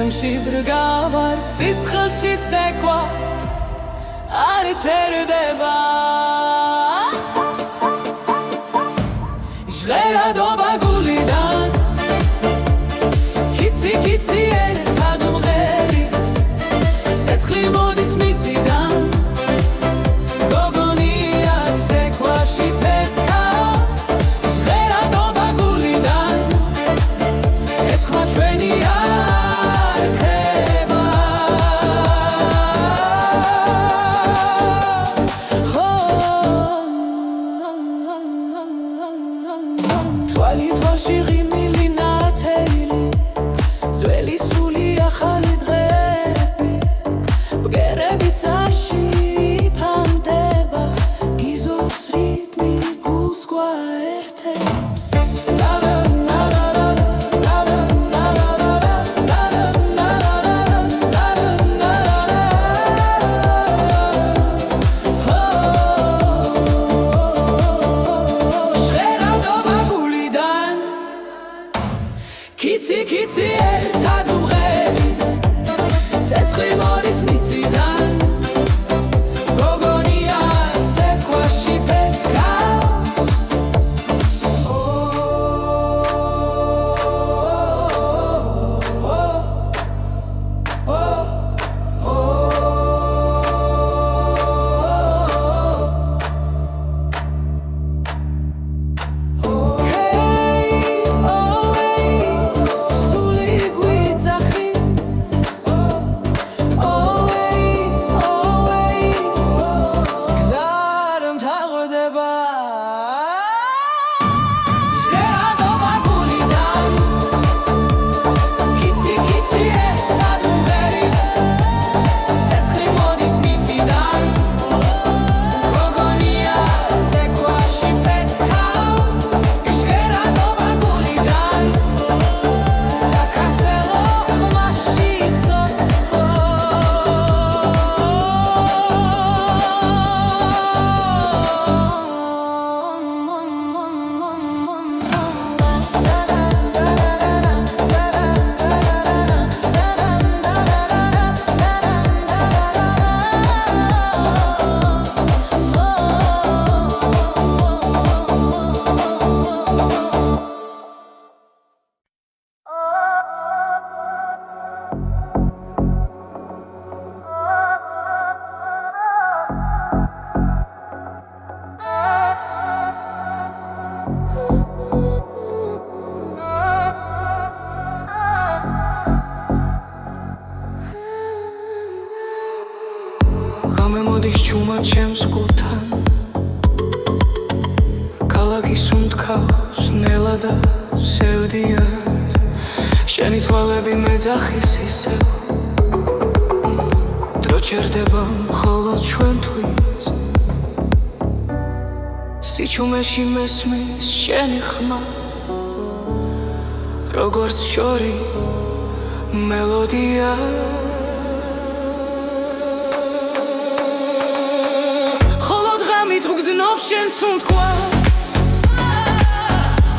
რიტმში ბრგავარ სისხლში ცეკვა არ იჩერდება ჟღერადობა გულიდან კიცი კიცი ერთად მღერით ცეცხლი მოდის მიწიდან გოგონია ცეკვაში ფეთქავს ჟღერადობა გულიდან ეს ხმა ჩვენია კიცი ერთად მღერით ცეცხლი მოდის მიწიდან გოგონია ცეკვაში ფეთქავს გამოდის ჩუმა ჩემს გულთან ქალაქის უმტკავს ნელა და სევდიად შენი თვალები მეძახის ისევ დრო ჩერდება მხოლოდ ჩვენთვის სიჩუმეში მესმის შენი ხმა როგორც შორი მელოდია გძნობს შენს უმტკვარს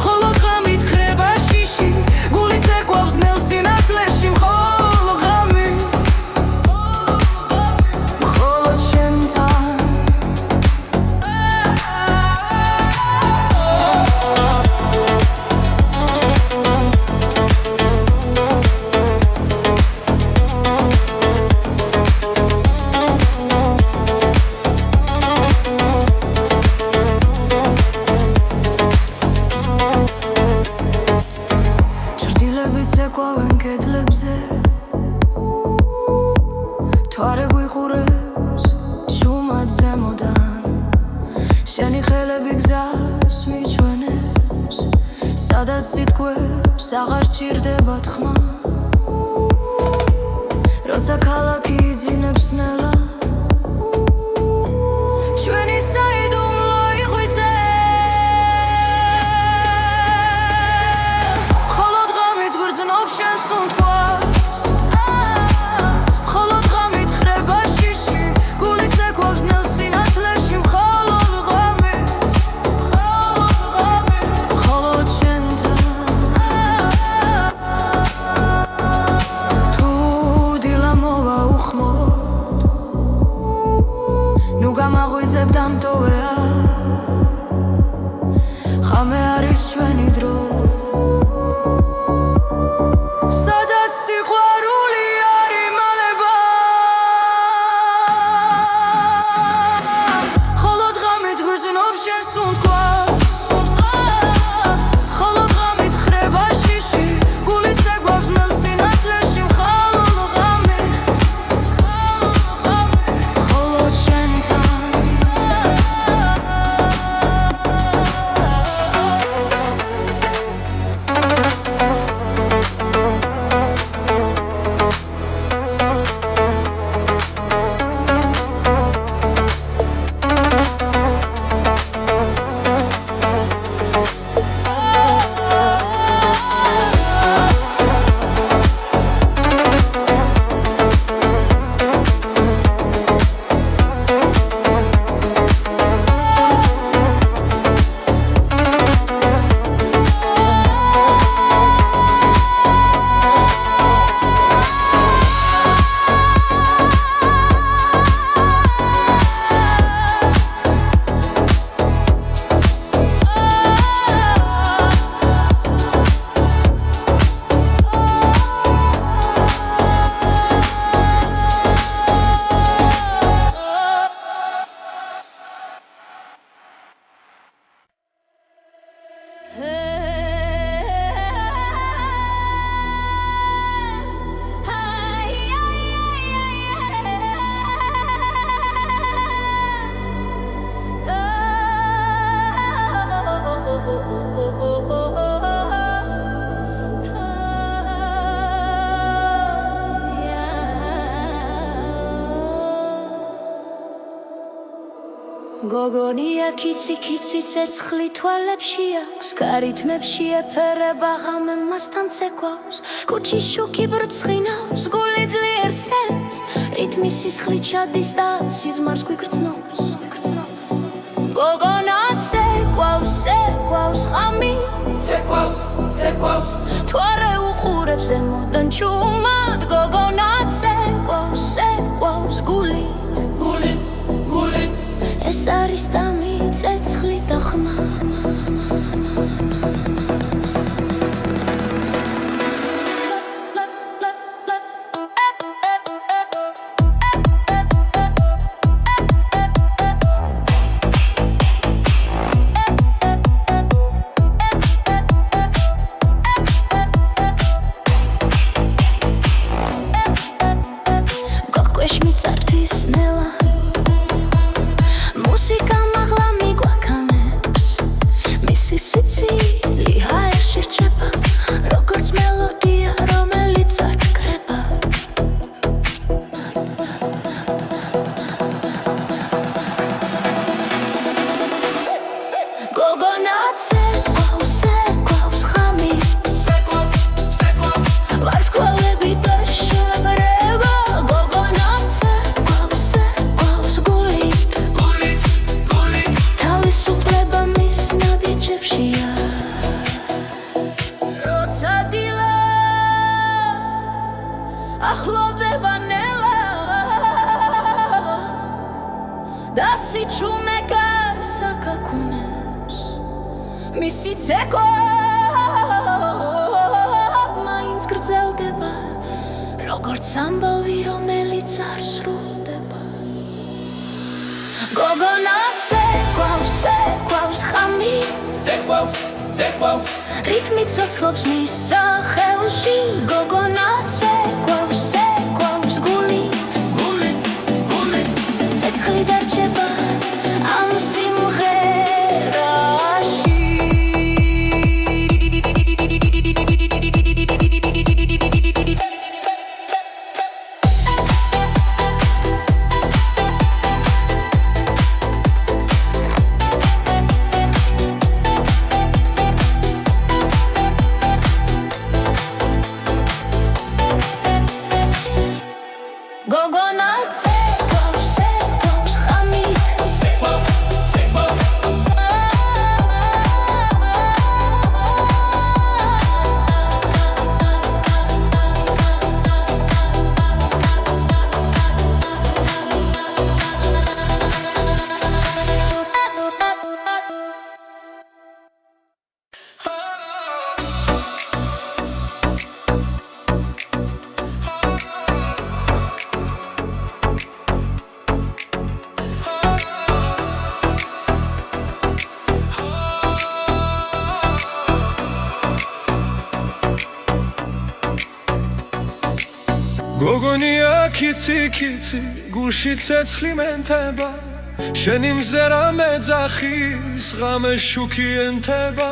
ხოლო ღამით ხრება შიში გული ცეკვავს ნელ სინათლეში მხოლოდ ღამი მხოლოდ შენთან ცეკვავენ კედლებზე თვარე გვიყურებს ჩუმად ზემოდან შენი ხელები გზას მიჩვენებს სადაც სადაც სიტყვებს აღარ სჭირდება თქმა როცა ქალაქი იძინებს ნელა ჩვენი საიდუმლო იღვიძე ხოლო დღამით გვრძნობს შენ სუნთქვას ხოლო დღამით ხრება შიში გული ცეკვავს ნელ სინათლეში მხოლოდ ღამით მხოლოდ შენთან თუ დილა მოვა უხმოდ ნუ გამაღვიძებ დამტოვეა ხამე არის ჩვენი დრო სადაც სიყვარული არ იმალება ხოლო დღამით გვრძნობს შენ სუნთქვას ხოლო დღამით ხრება შიში გული ცეკვავს ნელ სინათლეში მხოლოდ ღამით მხოლოდ შენთან გოგონია კიცი კიცი ცეცხლი თვალებში აქვს გარითმებში ეფერება ღამე მასთან ცეკვავს კუჩის შუქი ბრწყინავს გული ძლიერ სენს რითმი სისხლი ჩადის და სიზმარს გვიგრძნობს გოგონა ცეკვავს ცეკვავს ღამი ცეკვავს თუ არ ეუხურებს ზემოდან ჩუმად გოგონა ცეკვავს ცეკვავს გულით ეს არის დამი ცეცხლი და ხმა გაკვეშ მიწართვის ნელა მუსიკა მაღლა მიგვაქანებს მისი სიცილი ჰაერში რჩება როგორც მელოდია რომელიც არ კრება გოგონა ცეკვავს ცეკვავს ღამი ვარსკვლავები და შებრება გოგონა ცეკვავს ცეკვავს გულით თავისუფლება მის ნაბიჯებშია როცა დილა ახლოვდება ნელა და სიჩუმე გარს აკაკუნებს მისი ცეკვა მაინც გრძელდება როგორც ამბავი რომელიც არ სრულდება გოგონა ცეკვავს ცეკვავს ღამი ცეკვავს რითმი ცოცხლობს მის სახელში გოგონა ცეკვავს ცეკვავს გულით ცეცხლი დარჩება ამ სიმღერაში გოგონია კიცი კიცი გულში ცეცხლი მენთება შენი მზერა მეძახის ღამე შუქი ენთება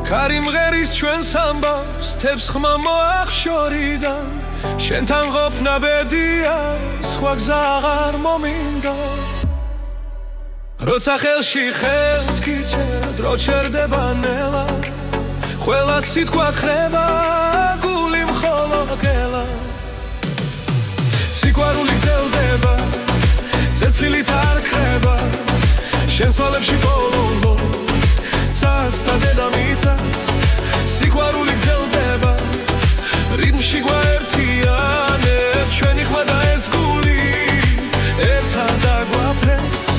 ქარი მღერის ჩვენს ამბავს თებს ხმა მოახშორიდან შენთან ყოფნა ბედია სხვა გზა აღარ მომინდა როცა ხელში ხელს გიჭერა დრო ჩერდება ნელა ყველა სიტყვა ხრება გული მხოლოდ გელა სიყვარული გრძელდება ცეცხლით არ ქრება შენს თვალებში ბოლო ცას და დედამიწას სიყვარული გრძელდება რიტმში გვაერთიანებს ჩვენი ხმა და ეს გული ერთად დაგვაფრენს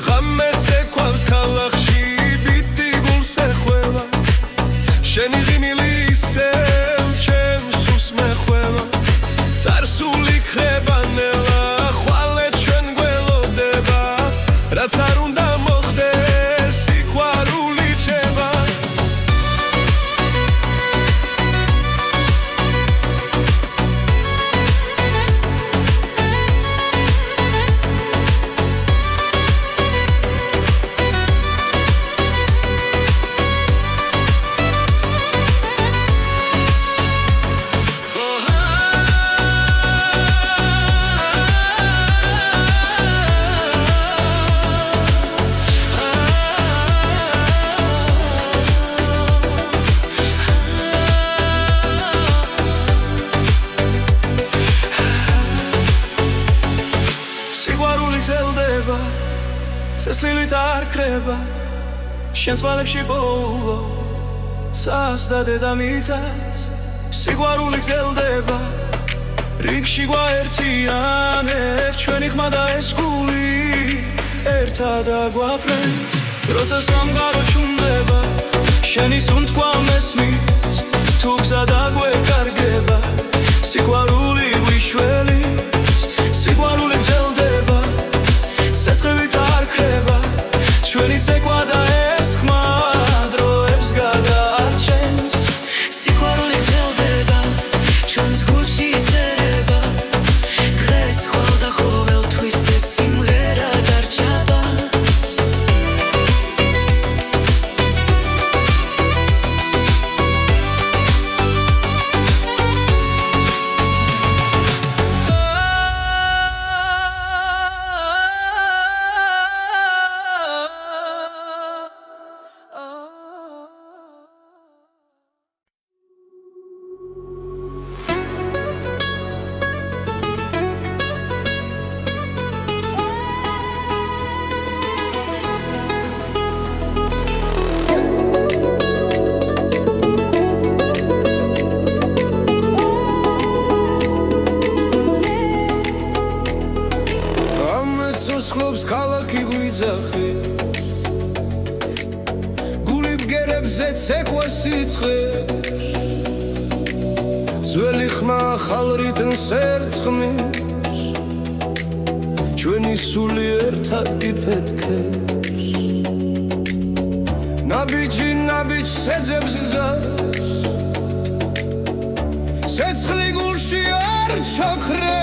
ღამე ცეკვავს ქალაქში ბიტი გულს ეხველა შენი ღიმილი ისევ ჩემს სულს მეხველა წარსული ქრება ნელა ხვალე ჩვენ გველოდება რაც არ უნდა მოხდეს სიყვარული ჩება ცეცხლით არ ქრება შენს თვალებში ბოლო ცას და დედამიწას სიყვარული გრძელდება რიგში გვაერთიანებს ჩვენი ხმა და ეს გული ერთად დაგვაფრენს როცა სამყარო ჩუმდება შენი სუნთქვა მესმის თუ გზა დაგვეკარგება სიყვარული ვიშველის სიყვარული გრძელდება ცეცხლით არ ქრება ჩვენი ცეკვა და ეს ხმა დროებს გადაარჩენს სიყვარული გრძელდება ჩვენს გულში წერება დღეს ხვალ და ყოველთვის ეს სიმღერა დარჩება ცოცხლობს ქალაქი გვიძახი გული ბგერებზე ცეკვა სიცხე ძველი ხმა ახალ რიტმს ერწყმის ჩვენი სული ერთად იფეთქებს ნაბიჯი ნაბიჯს ეძებს ზარს ცეცხლი გულში არ ჩაქრებს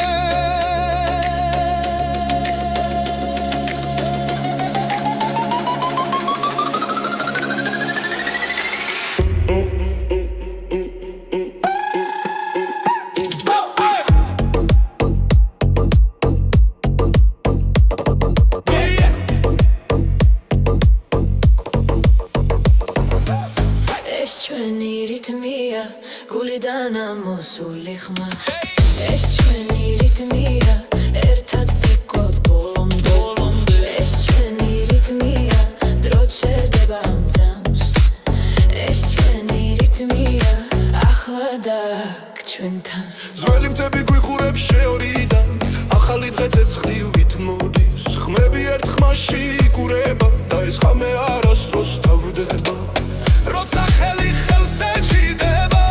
ჩვენი რიტმია გულიდან ამოსული ხმა ეს ჩვენი რიტმია ერთად ცეკვავთ ბოლომდე ეს ჩვენი რიტმია დრო ჩერდება ამ ძამს ეს ჩვენი რიტმია ახლა დაგ ჩვენთან ძველი მთები გვიხურებს შეორიდან ახალი დღე ცეცხლივით მოდის ხმები ერთ ხმაში იკურება და ეს ხამე არასდროს თავდება როცა ხელი ხელს ეჭიდება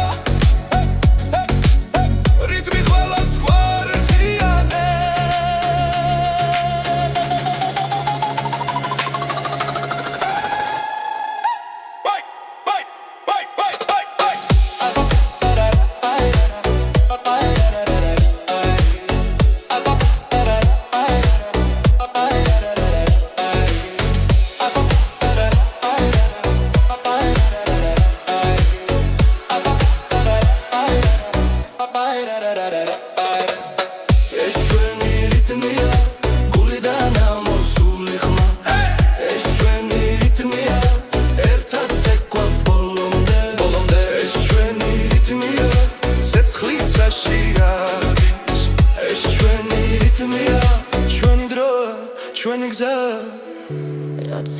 რიტმი ყველას გვაერთიანებს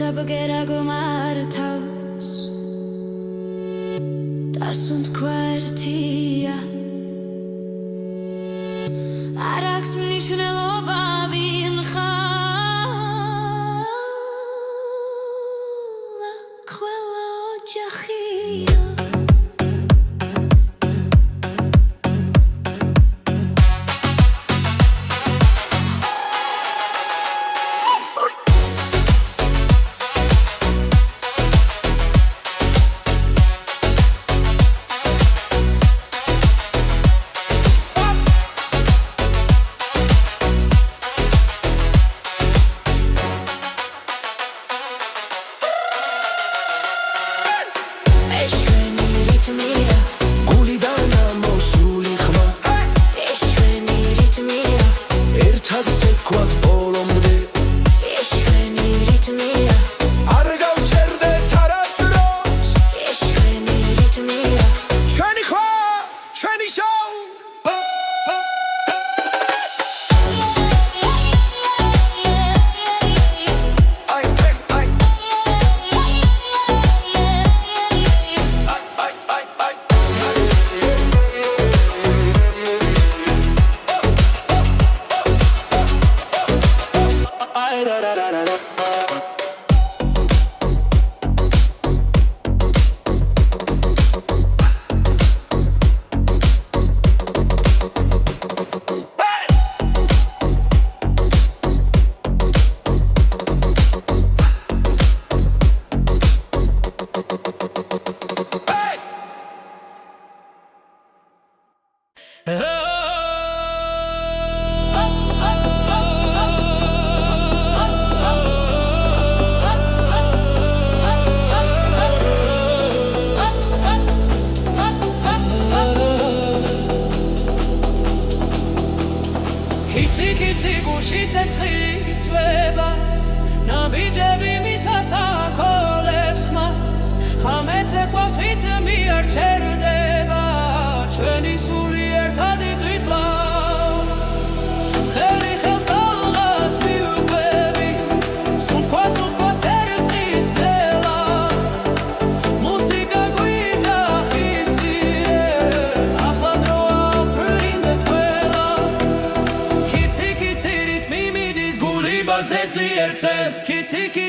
საბგერაგო მართავს დასუნთ კვარტია არ აქვს მნიშვნელობა ვინ ხარ ყველა ოჯახია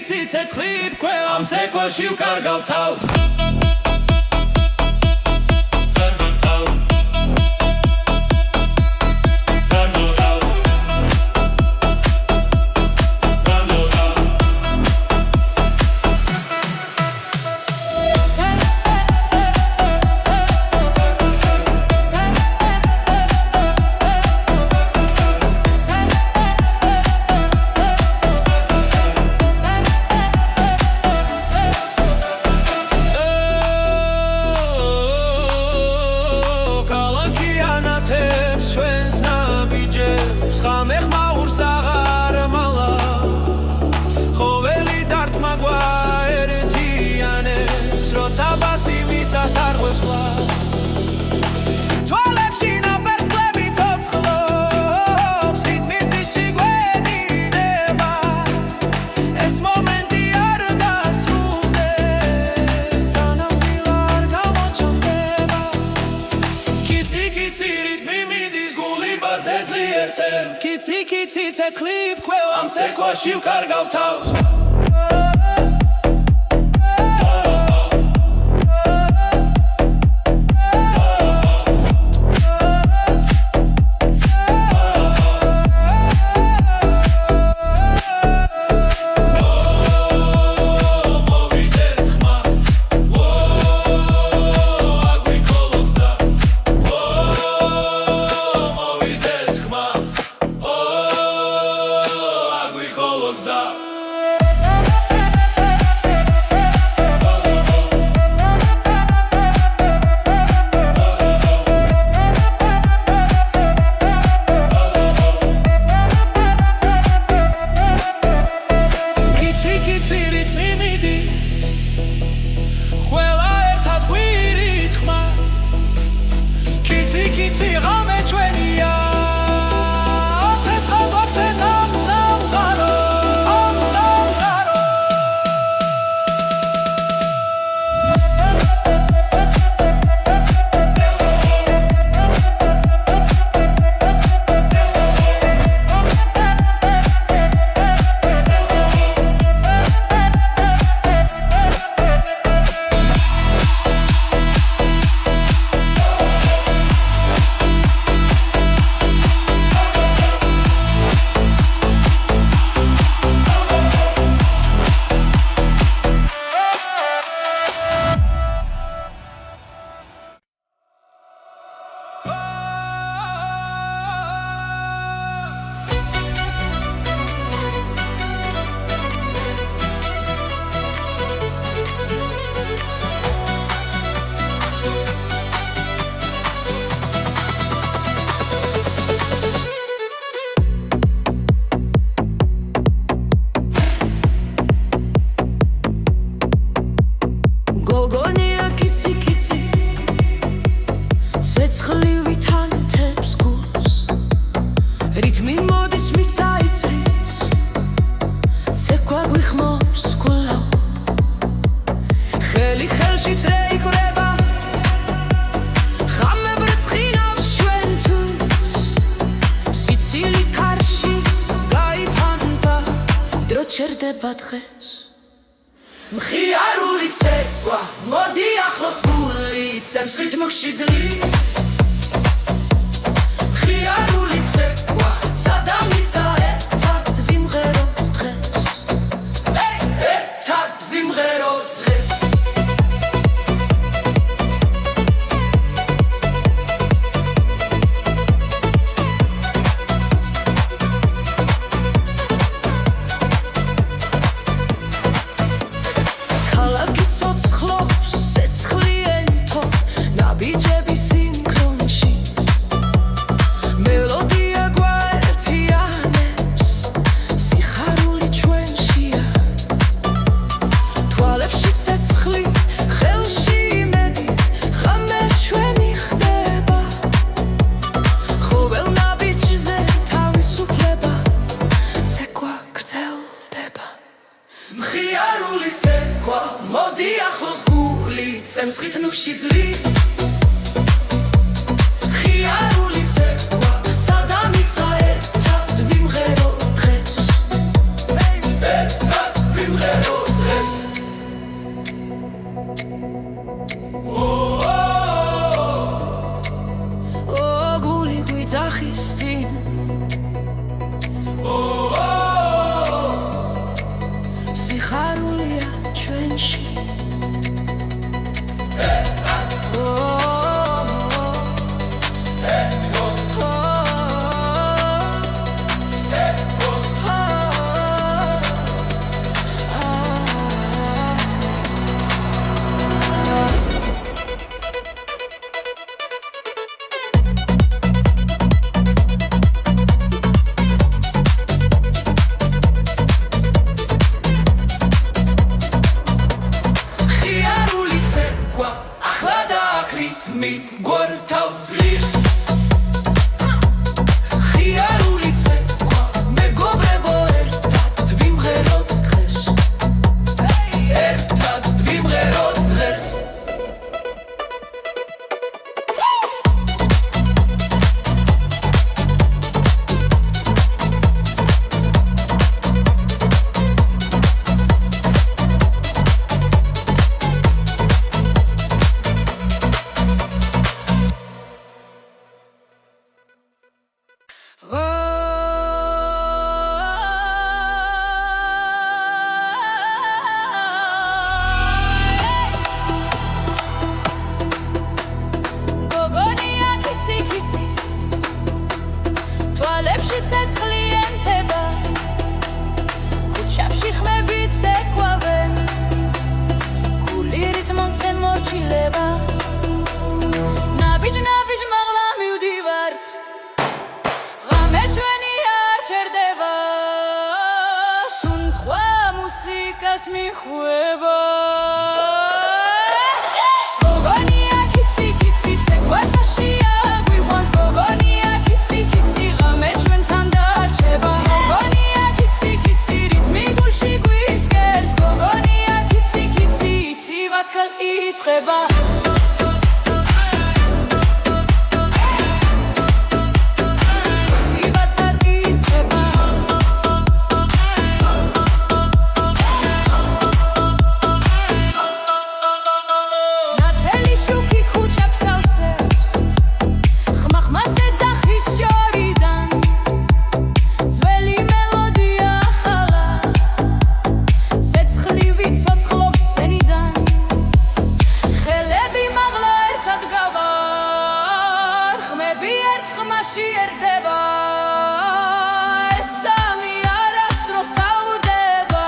Kitsy ცეცხლი ყველა მცეკვაში ვკარგავ თავს Kitsy ცეცხლი ყველა მცეკვაში ვკარგავ თავს Vokza ცეცხლივი თანთებს გულს რითმი მოდის მიწაიწრის ცეკვა გვიხმობს გულავ ხელი ხელში წრეიკრება ხამე ბრწყინავს ჩვენთვის სიცილი კარში გაიფანტა დრო ჩერდება დღეს მხიარული ცეკვა მოდი ახლოს გული ცემს რითმში ძლივ მხიარული ცეკვა სადამიცა ერთად ვიმღეროთ დღეს ერთად ვიმღეროთ დღეს ქალაქი ცოცხლობს ცეცხლიენთო ნაბიჯები სინქრონში მელოდია გვაერთიანებს სიხარული ჩვენშია თვალებში ცეცხლი ხელში იმედი ხამე ჩვენი ხდება ყოველ ნაბიჯზე თავისუფლება ცეკვა გრძელდება მხიარული ცეკვა მოდი ახლოს გული ცემს რითმში ძლივ მხიარული ცეკვა სადამიცა ერთად ვიმღეროთ დღეს ერთად ვიმღეროთ დღეს ო გული გვიძახის წინ სიხარულია ჩვენში მხიარული ცეკვა ახლა დააქრით მიგვართავს ძლივ მხიარული ცეკვა მეგობრებო ერთად ვიმღეროთ დღეს ერთად ვიმღეროთ დღეს გოგონია კიცი კიცი თვალებში ცეცხლი ენთება ქუჩებში ხმები ცეკვავენ გული რითმონზე მორჩილება ნაბიჯ მაღლა მივდივართ ღამე ჩვენი არ ჩერდება სუნთქვა მუსიკას მიხვება გოგონია კიცი კიცი ცეკვაცაშია გვიყვანს გოგონია კიცი კიცი ღამე ჩვენთან დარჩება გოგონია კიცი კიცი რითმი გულში გვიძგერს გოგონია კიცი კიცი იცივად იწყება ერგდება ეს სამი არასდროს თავდება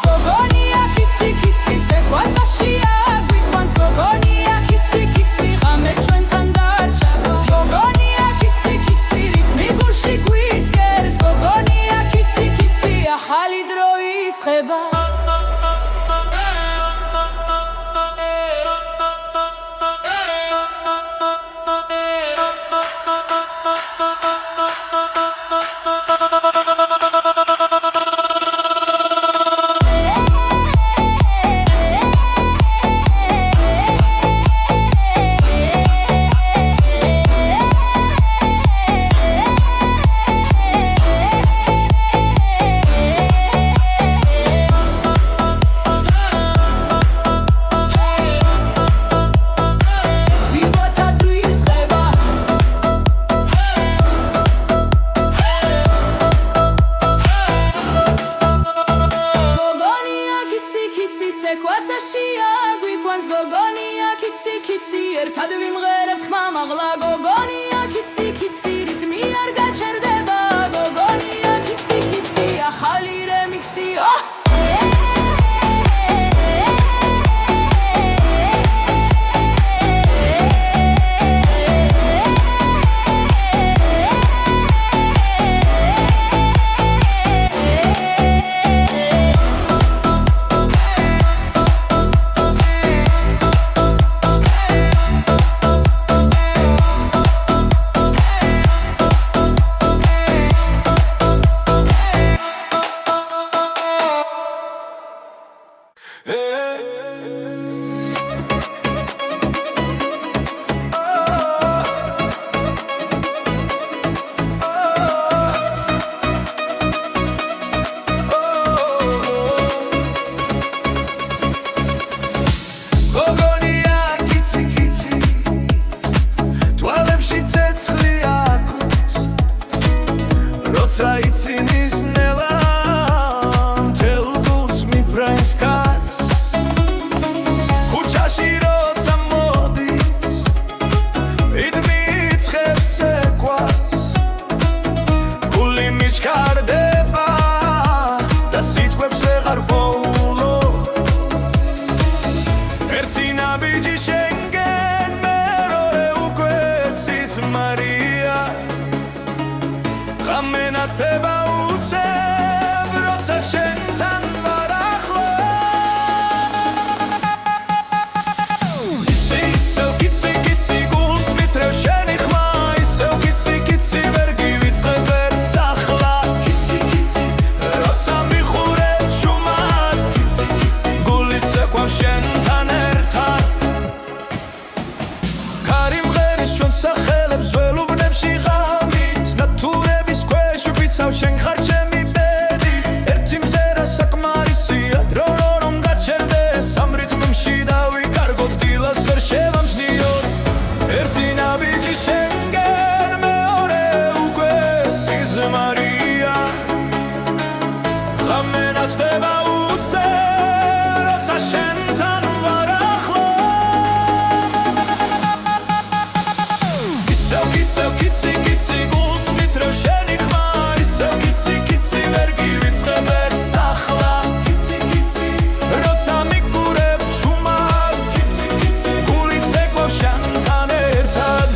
გოგონია კიცი კიცი ცეკვაცაშია გვიყვანს გოგონია კიცი კიცი ღამე ჩვენთან დარჩება გოგონია კიცი კიცი რითმი გულში გვიძგერს გოგონია კიცი კიცი ახალი დრო იწყება კაცია გვიყვანს გოგონია კიცი კიცი ერთად ვიმღერებთ ხმამაღლა გოგონია კიცი კიცი რიტმი არ გაჩერდება გოგონია კიცი კიცი ახალი რემიქსი Ცინის ნელა თელგულს მიფრენს კაც ქუჩაში როცა მოდის იდმიცხებს ეკვას გული მიჩქარდება და სიტყვებს ვეღარ პოულო ერთი ნაბიჯი შენგენ მეორე უკვე სიზმარია ხამენათდება უცებ როცა შენთან ვარ ახლო ისევ კიცი კიცი გულს მითრევ შენი ხმა ისევ კიცი კიცი ვერ გივიწყებ ერთს ახლა კიცი კიცი როცა მიხურებ ჩუმად კიცი კიცი გულიც ეკვავს შენთან ერთად კარი მღერის ჩვენ სახელებს ველუბნებში ღამით ნათურების შენ ხარ ჩემი ბედი ერთი მზერა საკმარისია დრო რომ გაჩერდეს ამ რიტმში დავიკარგოთ დილას ვერ შევამჩნიოთ ერთი ნაბიჯი შენგენ მეორე უკვე სიზმარია ხამენათდება უცებ როცა შენთან ვარ ახლო ისევ კიცი კიცი გულს მითრევ შენი ხმა კიცი კიცი ვერ გივიწყებ ერთს ახლა კიცი კიცი როცა მიგურებ ჩუმად კიცი კიცი გულიც ეკვავს შენთან ერთად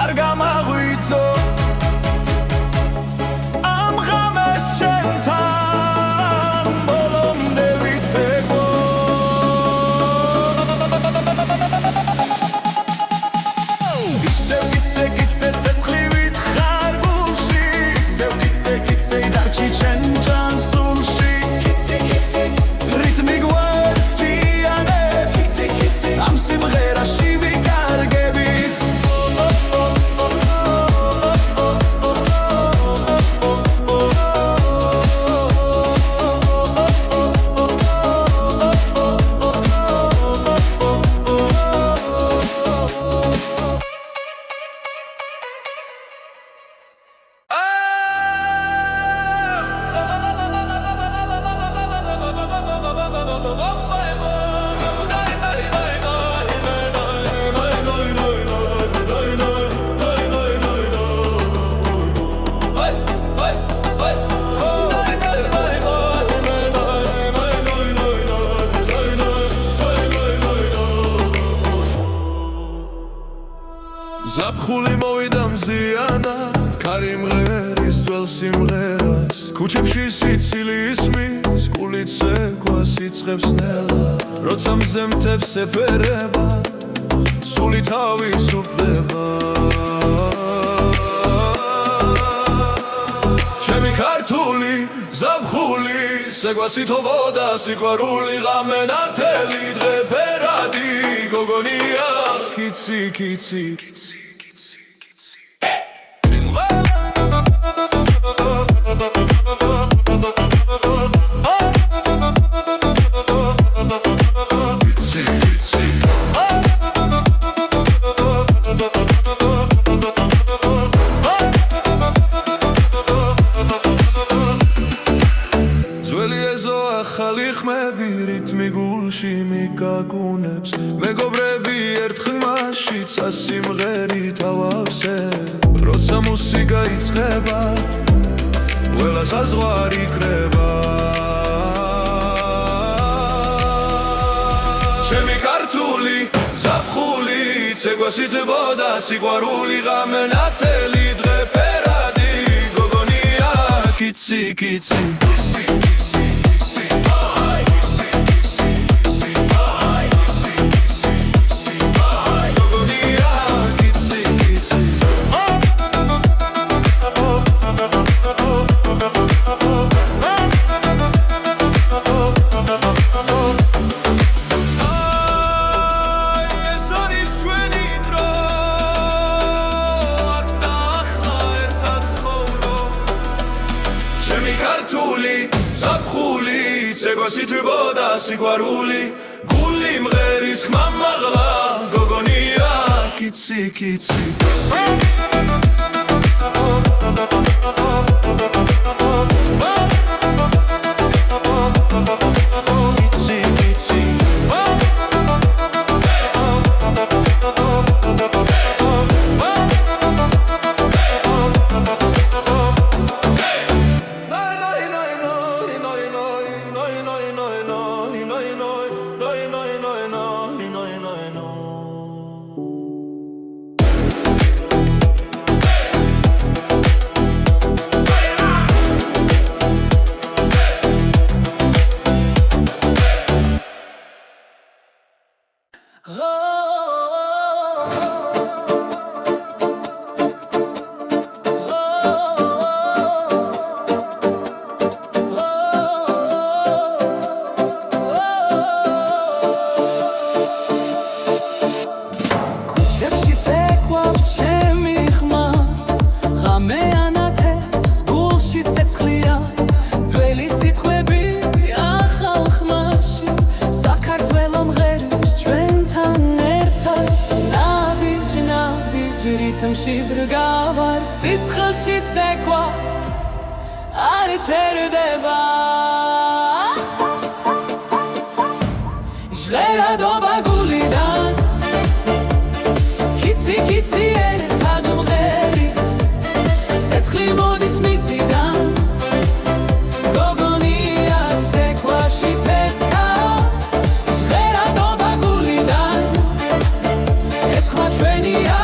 არ გამაღვიძო ამ ღამეს შენთან ბოლომდე ვიცეკვო ისევ კიცე ცეცხლივით ხარ გულში ისევ კიცე დარჩი ჩემ ჯანსულში კიცი კიცი რიტმი გვერდიანებ კიცი ამ სიმღერაში ვიკარგებით ზაფხული მოვიდა მზიანა კარი მღერის ძველ სიმღერას ქუჩებში სიცილი ისმის გულიც ეკვას იწყებს ნელა როცა მზემთებს ეფერება სული თავისუფლდება ჩემი ქართული ზაფხული შეგვასითობოდა სიყვარული ღამენათელი დღე ფერადი გოგონია კიცი კიცი მიგაგუნებს მეგობრები ერთხმაშიც ასიმღერით ავავსე როცა მუსიკა იწყება ყველა საზღვარი კრება ჩემი ქართული ზაფხული შეგვასითბოდა სიყვარული ღამენათელი დღე ფერადი გოგონია კიცი კიცი შეგვასითბოდა სიყვარული გული მღერის ხმა მაღლა გოგონია კიცი კიცი რითმში ბრგავარ სისხლში ცეკვა არ ჩერდება ჟღერადობა გულიდან კიცი კიცი ერთად მღერით ცეცხლი მოდის მიწიდან გოგონია ცეკვაში პეთქავს ჟღერადობა გულიდან ეს ხმა ჩვენია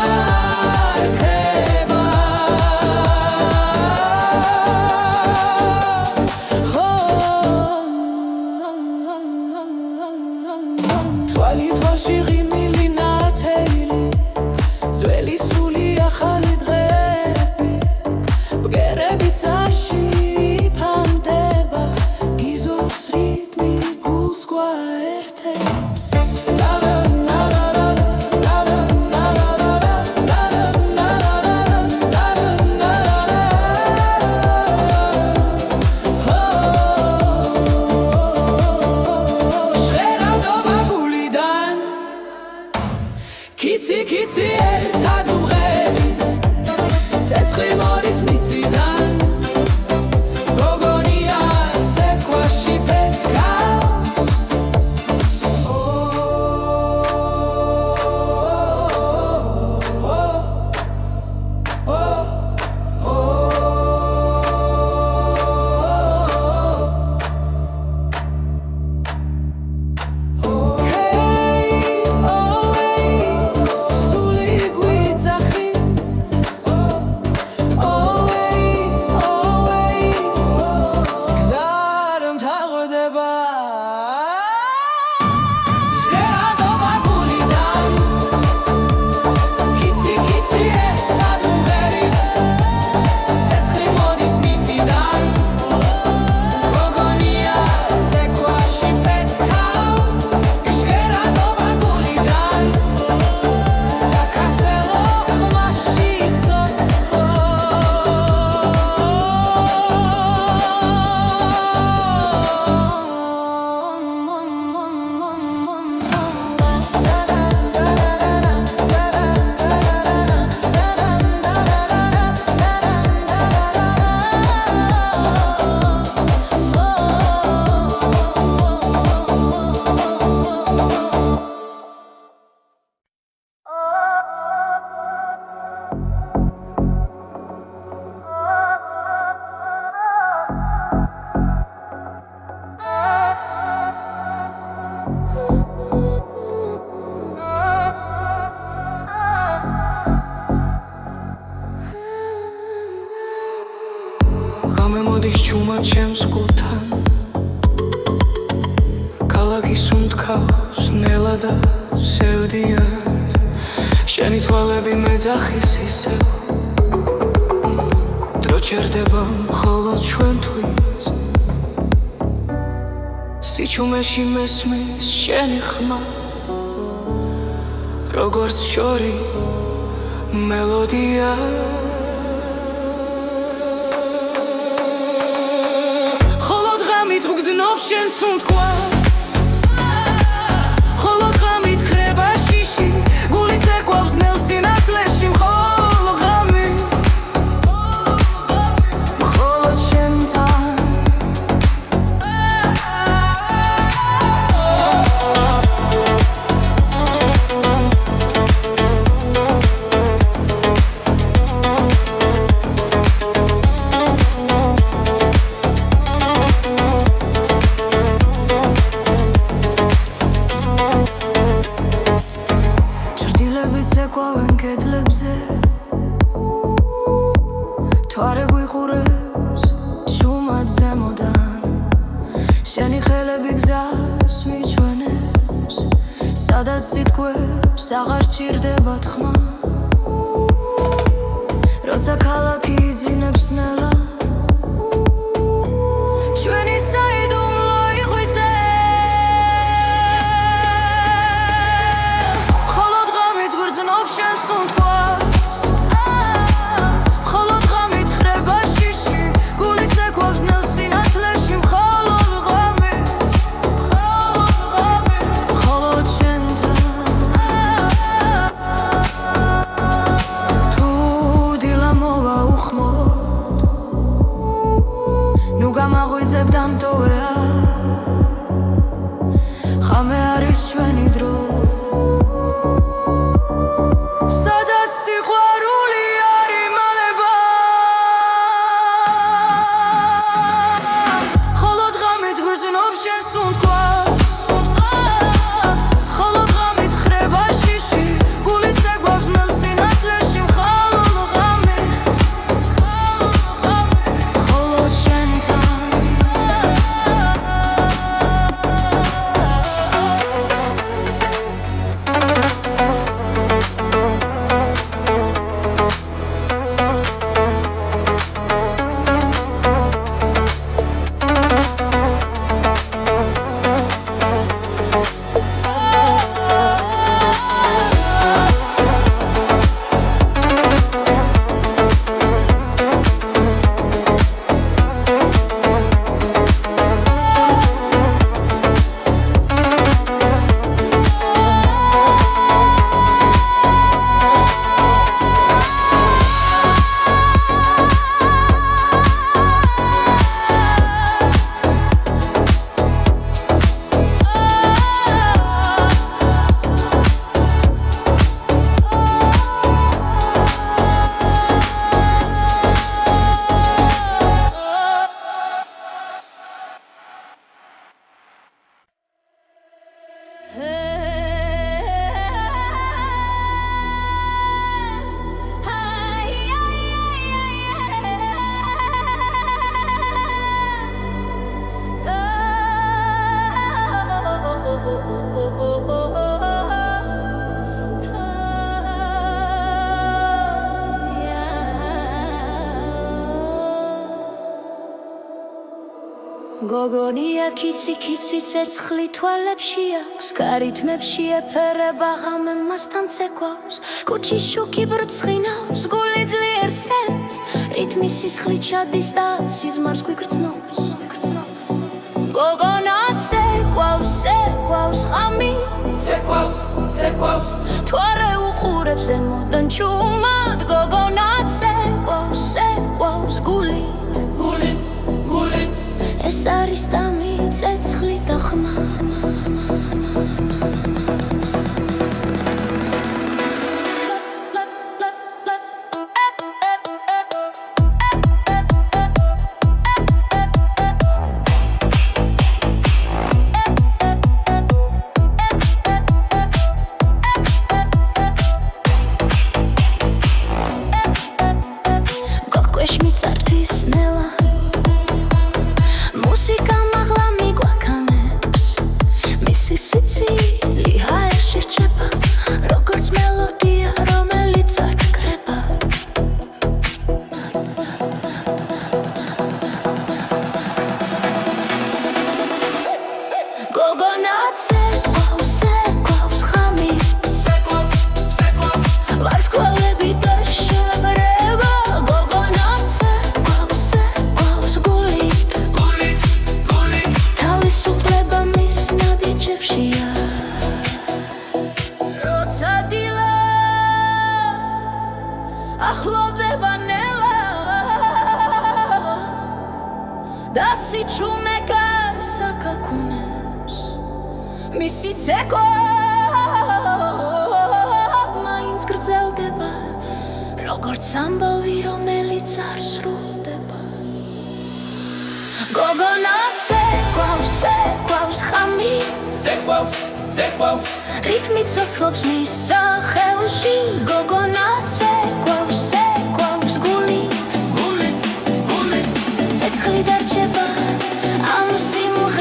Kitsi kitsi ერთად უმღერით ცეცხლი მოდის მიწიდან გოგონია ცეკვაში პეთქავს Kitsi kitsi ერთად უმღერით ცეცხლი მოდის მიწიდან შუმა ჩემს გულთან ქალაქის უმტკავს ნელა და სევდიან შენი თვალები მეძახის ისევ დრო ჩერდება მხოლოდ ჩვენთვის სიჩუმეში მესმის შენი ხმა როგორც შორი მელოდია ხოლო დღამით ვგრძნობ შენს უმტკვარს ხოლო დღამით ხრება შიში გული ცეკვავს ნელ სინათლეში მხოლოდ ღამით მხოლოდ შენთან ცეკვავენ კედლებზე თვარე გვიყურებს შუმად ზემოდან შენი ხელები გზას მიჩვენებს სადაც სიტყვებს აღარ სჭირდება თქმა როცა ქალაქი იძინებს ნელა ჩვენი საიდუმლო იღვიძე გრძნობ შენს უმტკვარს მხოლოდ ღამით ხრება შიში გული ცეკვავს ნელ სინათლეში მხოლოდ ღამით მხოლოდ შენთან თუ დილა მოვა უხმოდ ნუ გამაღვიძებ დამტოვეა ხამე არის ჩვენი დრო სადაც სიყვარული არ იმალება ხოლო დღამით გრძნობ შენს უმტკვარს ხოლო დღამით ხრება შიში გული ცეკვავს ნელ სინათლეში მხოლოდ ღამით მხოლოდ შენთან გოგონია კიცი კიცი ცეცხლი თვალებში აქვს კარითმებში ეფერება ღამე მასთან ცეკვავს კუჩის შუქი ბრწყინავს გული ძლიერ სენს რითმი სისხლი ჩადის და სიზმარს გვიგრძნობს გოგონა ცეკვავს ცეკვავს ღამით ცეკვავს თვარე უყურებს ზემოდან ჩუმად გოგონა ცეკვავს ცეკვავს გულით ეს არის დამი ცეცხლი და ხმა გოკვეშ მიწართვის ნელა გოგონაცე გვავს ხამი ვარსკვლავები და შებრება გოგონაცე გვავს გულით თავისუფლება მის ნაბიჯებშია როცა დილა ახლოვდება ნელა და სიჩუმე გარს აკაკუნებს მისი ცეკვა მაინც გრძელდება როგორც ამბავი რომელიც არ სრულდება გოგონაცე გვავს ხამი რითმი ცოცხლობს მის სახელში გოგონაცე გვავს გულით ცეცხლი დარჩება ამ სიმღერაში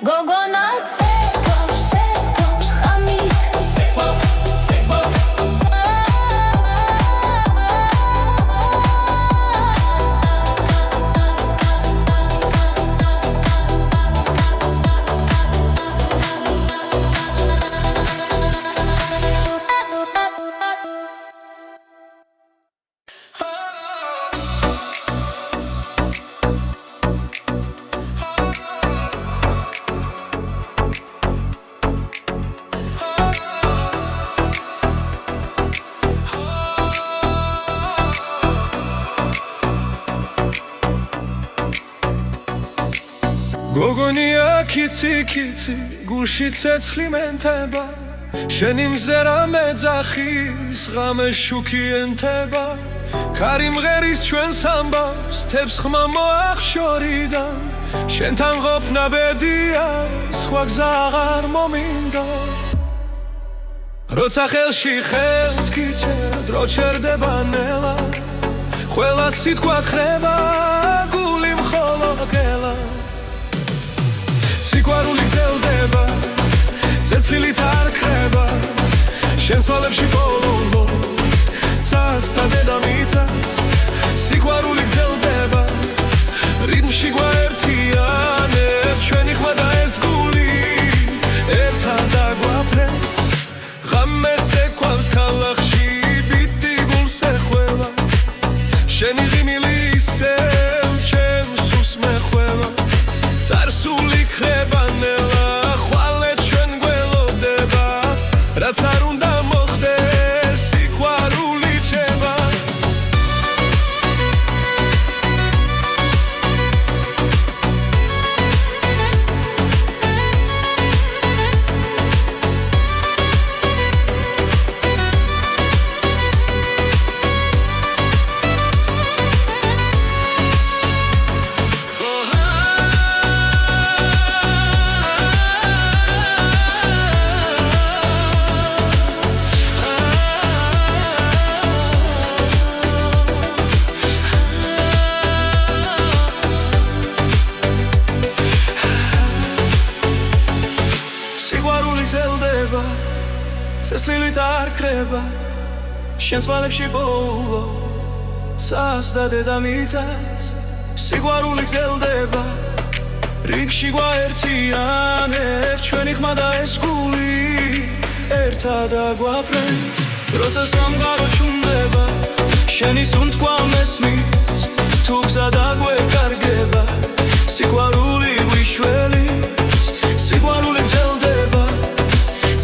გოგონაცე გვავს ხამით გოგონია კიცი გულში ცეცხლი მენთება შენი მზერა მეძახის ღამე შუქი ენთება ქარი მღერის ჩვენს ამბავს თებს ხმა მოახშორიდან შენთან ყოფნა ბედია სხვა გზა აღარ მომინდა როცა ხელში ხელს გიჩერ დრო ჩერდება ნელა ყველა სიტყვა ხრება გული მხოლოდ გელა სიყვარული გრძელდება ცეცხლით არ ქრება შენს თვალებში ბოლო ცას და დედამიწას სიყვარული გრძელდება რიტმში გვაერთიანებს ჩვენი ხმა და ეს გული ერთად დაგვაფრენს ღამე ცეკვავს ქალაქში ბიტი გულს ეხვევა შენი ღიმილი ისევ ჩემს სულს მეხვევა წარსული ქრება ნელა ხვალე ჩვენ გველოდება რაც არ უნდა მოხდეს სიყვარული ჩება ცეცხლით არ ქრება შენს თვალებში ბოლო ცას და დედამიწას სიყვარული გრძელდება რიგში გვაერთიანებს ჩვენი ხმა და ეს გული ერთად დაგვაფრენს როცა სამყარო ჩუმდება შენი სუნთქვა მესმის თუ გზა დაგვეკარგება სიყვარული გვიშველის სიყვარული გრძელდება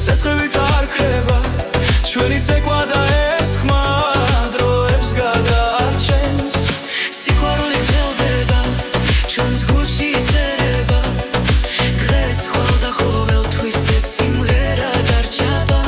ცეცხლით არ ქრება ჩვენი ცეკვა და ეს ხმა დროებს გადაარჩენს სიყვარული გრძელდება ჩვენს გულში წერება დღეს ხვალ და ყოველთვის ეს სიმღერა დარჩება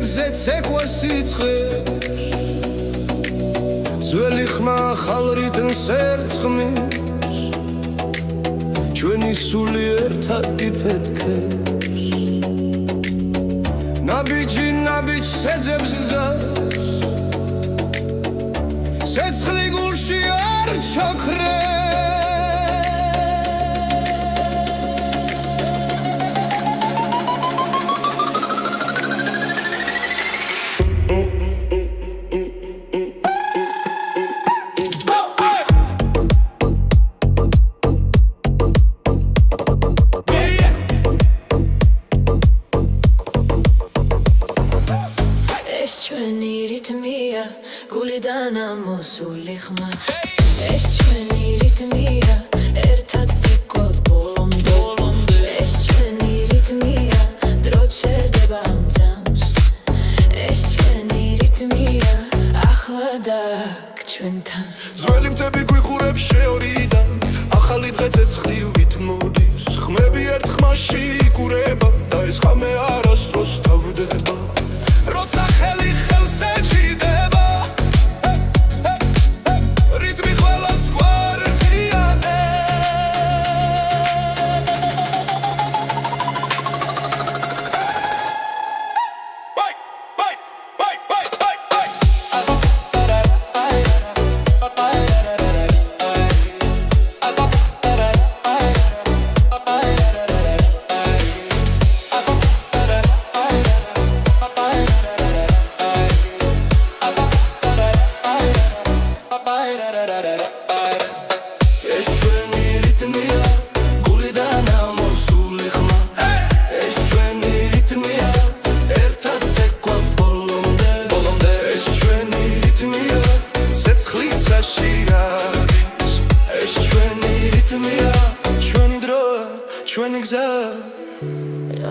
რიგებზე ცეკვა სიცხე ძველი ხმა ახალ რიტმს ერწყმის ჩვენი სული ერთად იფეთქებს ნაბიჯი ნაბიჯს ეძებს ზარს ცეცხლი გულში არ ჩაქრეს გულიდან ამოსული ხმა ეს ჩვენი რიტმია ერთად ცეკვავთ ბოლომდე ეს ჩვენი რიტმია დრო ჩერდება ამ ძამს ეს ჩვენი რიტმია ახლა დაგ ჩვენთან ძველი მთები გვიხურებს შეორიდან ახალი დღე ცეცხლივით მოდის ხმები ერთ ხმაში იკურება და ეს ხამე არასდროს თავდება როცა ხელი ხელს ეჭიდება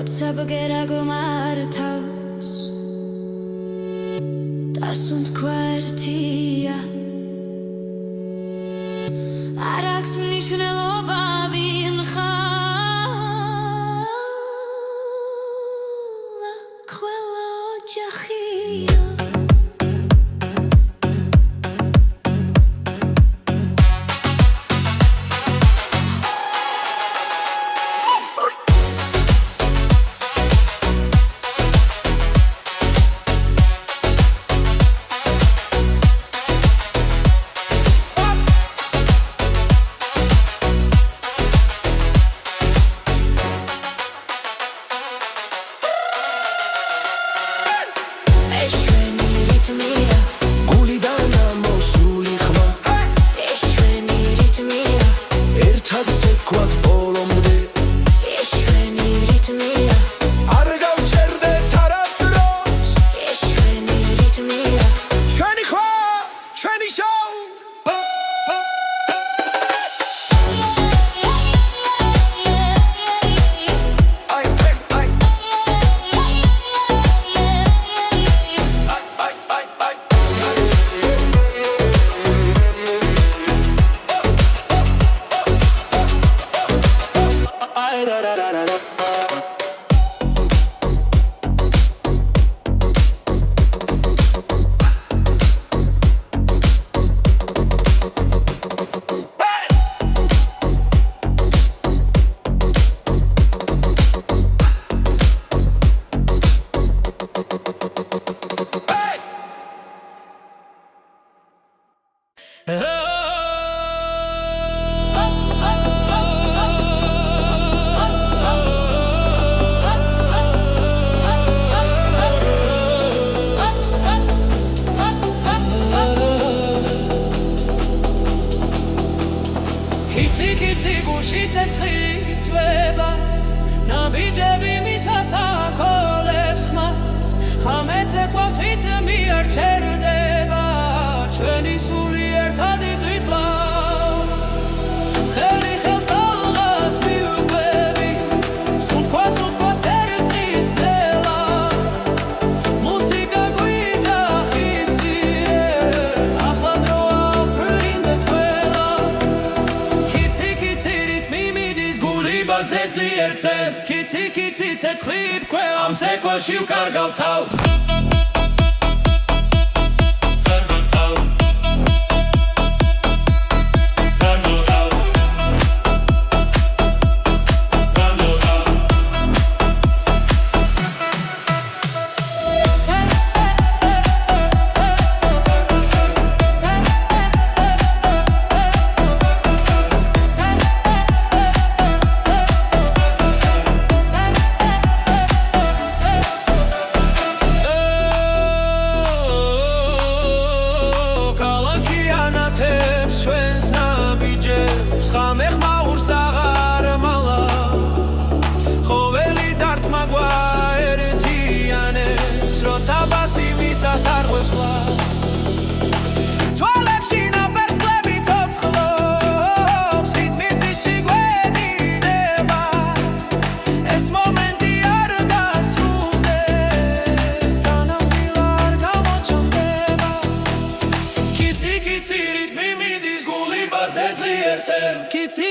როცა ბგერა გომართავს დასუნთ ქვარტია არ აქვს მნიშვნელობა ვინ ხარ ყველა ოჯახია Kitsy, kitsy, ცეცხლი ქვე ამ ცეკვაში ვკარგავ თავს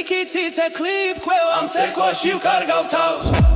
კიცი ცეცხლი ფქვევა ამ ცეკვაში ვკარგავ თავს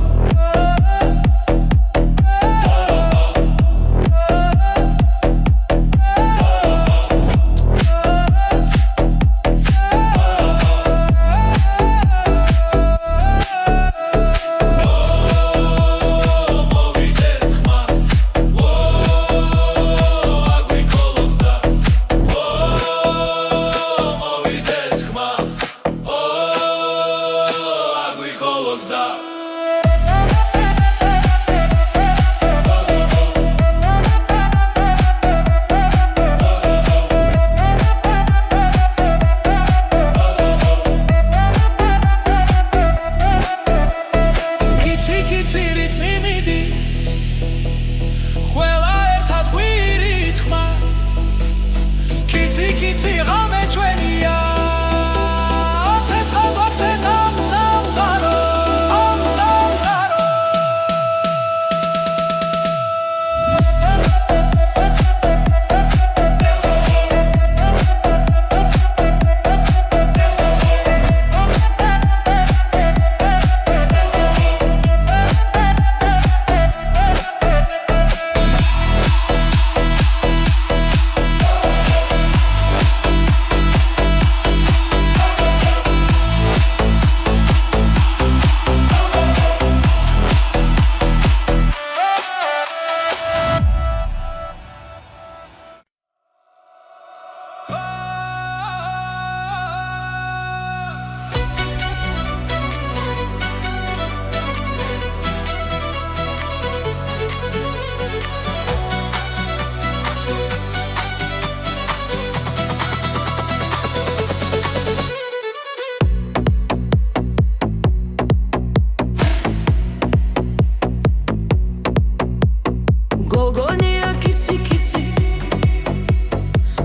გოგონია კიცი კიცი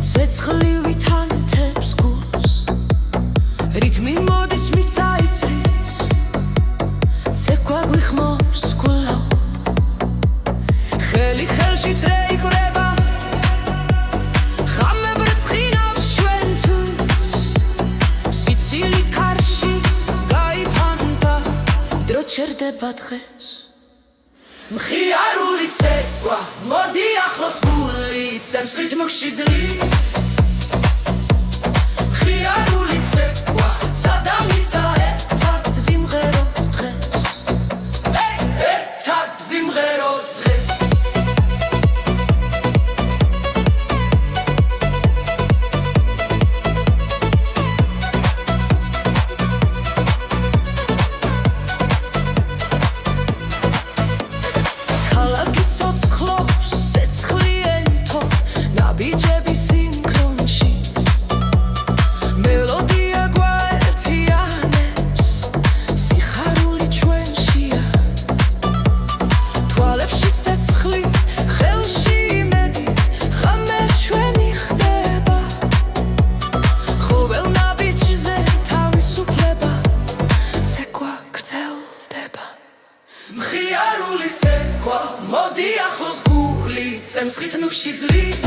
ცეცხლივით ანთებს გულს რითმი მოდის მიწაიწრის ცეკვა გვიხმობს გულავ ხელი ხელში წრეიკრება ხამე ბრწყინავს ჩვენთვის სიცილი კარში გაიფანტა დრო ჩერდება დღეს მხიარული ცეკვა მოდი ახლოს გული ცემს რითმში ძლივ მხიარული ცეკვა სადამიცა ერთად ვიმღეროთ დღეს ერთად ვიმღეროთ დღეს ბიჭები სინქრონში მელოდია გვაერთიანებს სიხარული ჩვენშია თვალებში ცეცხლი ხელში იმედი ხამე ჩვენი ხდება ყოველ ნაბიჯზე თავისუფლება ცეკვა გრძელდება მხიარული ცეკვა მოდი ახლოს გული ცემს რითმში ძლივ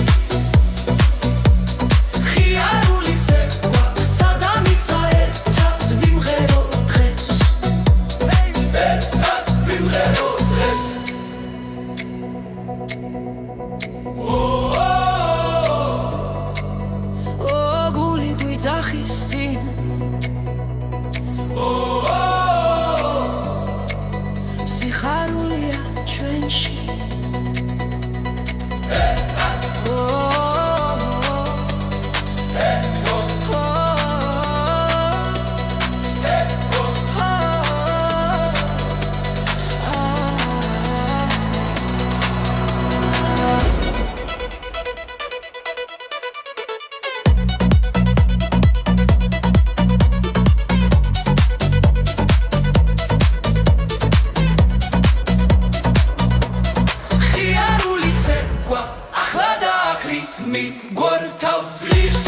მხიარული ცეკვა სადამიცა ერთად ვიმღეროთ დღეს ერთად ვიმღეროთ დღეს გული გვიძახის წინ სიხარულია ჩვენში ახლა დააკრით მი გვარ თავს ძლივ